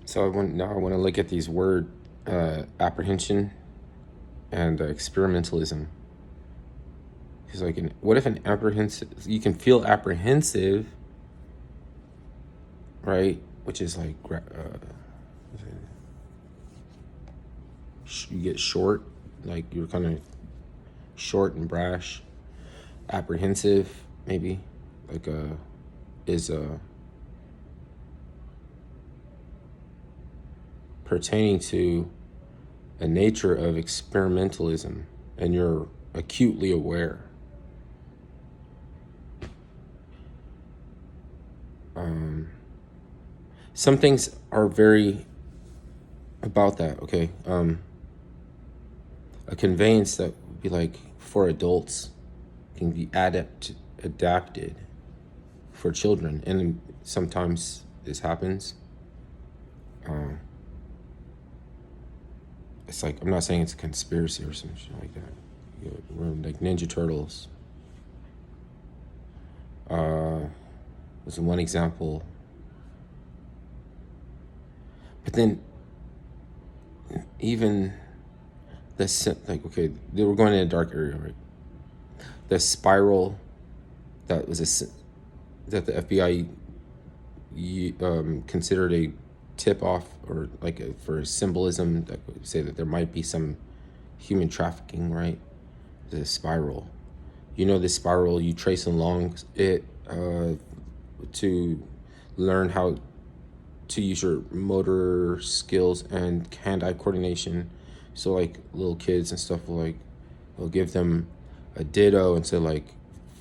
So I want to look at these word apprehension and experimentalism. Because like, what if an apprehensive? You can feel apprehensive, right? Which is like you get short, like you're kind of short and brash. Apprehensive, maybe, like is pertaining to a nature of experimentalism, and you're acutely aware. Some things are very about that. Okay, a conveyance that would be like for adults can be adapted for children, and sometimes this happens. It's like, I'm not saying it's a conspiracy or some shit like that. We're like Ninja Turtles. Was one example. But then, even like, okay, they were going in a dark area, right? The spiral that was that the FBI considered a tip off, or like for symbolism that would say that there might be some human trafficking, right? The spiral. The spiral, you trace along it to learn how to use your motor skills and hand-eye coordination. So like little kids and stuff will give them a ditto and say like,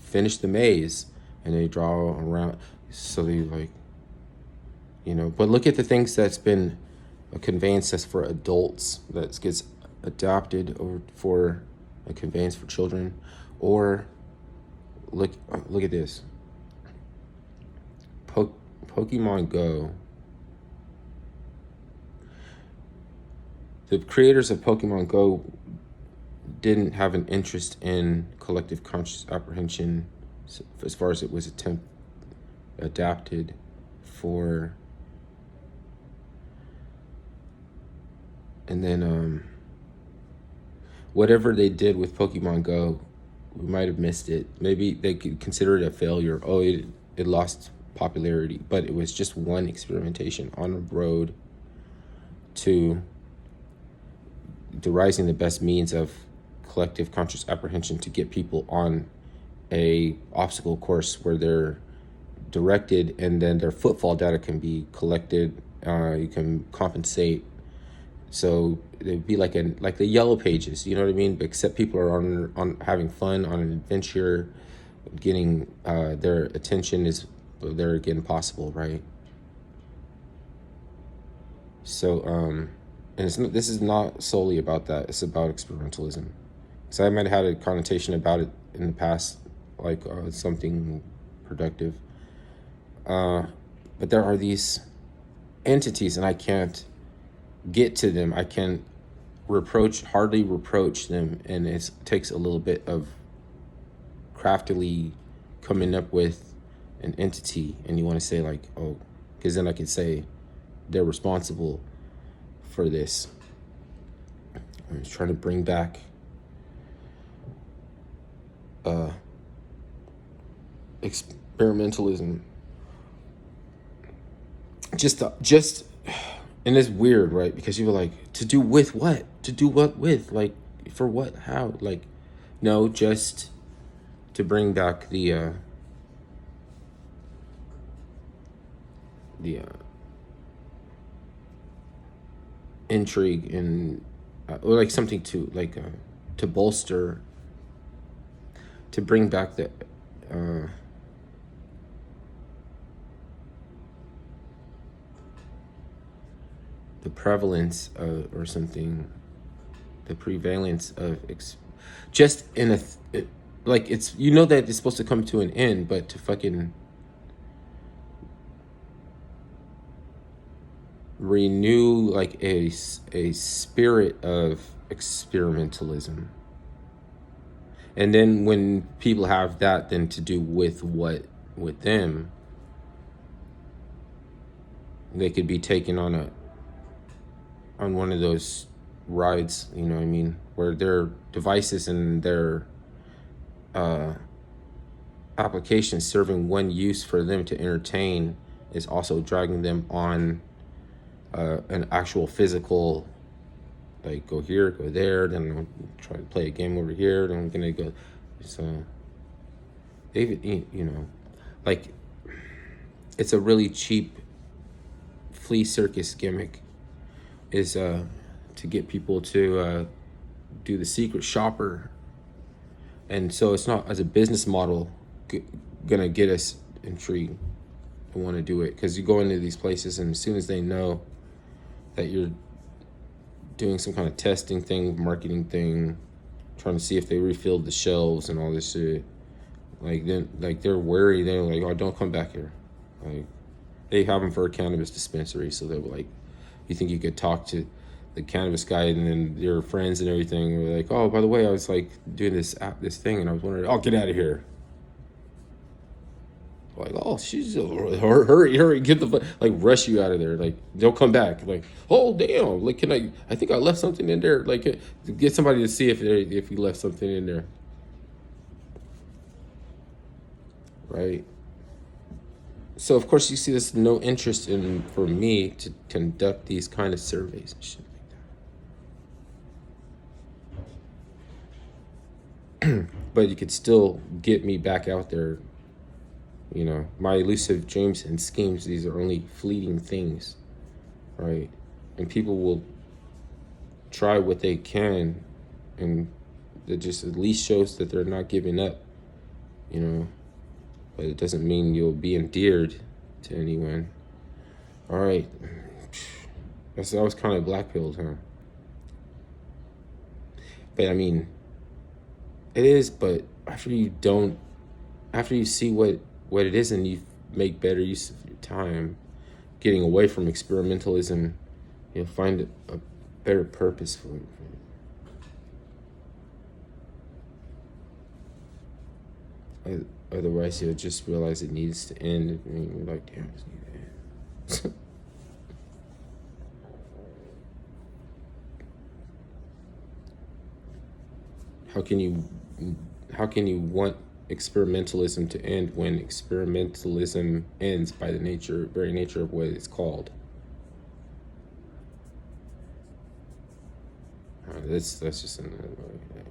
finish the maze, and they draw around. So they like, but look at the things that's been a conveyance that's for adults that gets adopted or for a conveyance for children. Or look at this. Pokemon Go. The creators of Pokemon Go didn't have an interest in collective conscious apprehension as far as it was adapted for. And then whatever they did with Pokemon Go, we might have missed it. Maybe they could consider it a failure. Oh, it lost popularity, but it was just one experimentation on a road to devising the best means of collective conscious apprehension to get people on a obstacle course where they're directed, and then their footfall data can be collected. You can compensate. So it'd be like the Yellow Pages, you know what I mean? Except people are on having fun on an adventure, getting their attention is there again possible, right? So and this is not solely about that. It's about experimentalism. So I might have had a connotation about it in the past, like something productive. But there are these entities, and I can't get to them. I can hardly reproach them, and it takes a little bit of craftily coming up with an entity, and you want to say like, oh, because then I can say they're responsible for this. I'm just trying to bring back experimentalism. Just and it's weird, right? Because you were like, to do with what? To do what with? Like, for what? How? Like, no, just to bring back the intrigue and or like something to bolster, to bring back the prevalence of, or something, the prevalence of just in like, it's, that it's supposed to come to an end, but to fucking renew like a spirit of experimentalism. And then when people have that, then to do with what with them, they could be taken on on one of those rides, you know what I mean, where their devices and their uh, applications serving one use for them to entertain is also dragging them on an actual physical, like go here, go there, then I'm try to play a game over here, then I'm gonna go. So, David, you know, like it's a really cheap flea circus gimmick is to get people to do the secret shopper, and so it's not as a business model gonna get us intrigued and want to do it, because you go into these places and as soon as they know that you're doing some kind of testing thing, marketing thing, trying to see if they refilled the shelves and all this shit, like then like they're wary. They're like, oh, don't come back here. Like they have them for a cannabis dispensary, so they're like, you think you could talk to the cannabis guy and then your friends and everything were like, oh, by the way, I was like doing this thing and I was wondering, oh, get out of here. Like, oh, she's hurry, get the like rush you out of there. Like, don't come back. Like, oh damn, like can I think I left something in there. Like, get somebody to see if you left something in there, right? So of course you see there's no interest in for me to conduct these kind of surveys and shit like that. But you could still get me back out there. You know, my elusive dreams and schemes, these are only fleeting things, right? And people will try what they can, and it just at least shows that they're not giving up, you know? But it doesn't mean you'll be endeared to anyone. All right. That was kind of black-pilled, huh? But I mean, it is, but after you see what it is and you make better use of your time, getting away from experimentalism, you'll find a better purpose for it. Otherwise, you'll just realize it needs to end, and you're like, damn, it needs to end. How can you want experimentalism to end when experimentalism ends by the very nature of what it's called? That's just another way.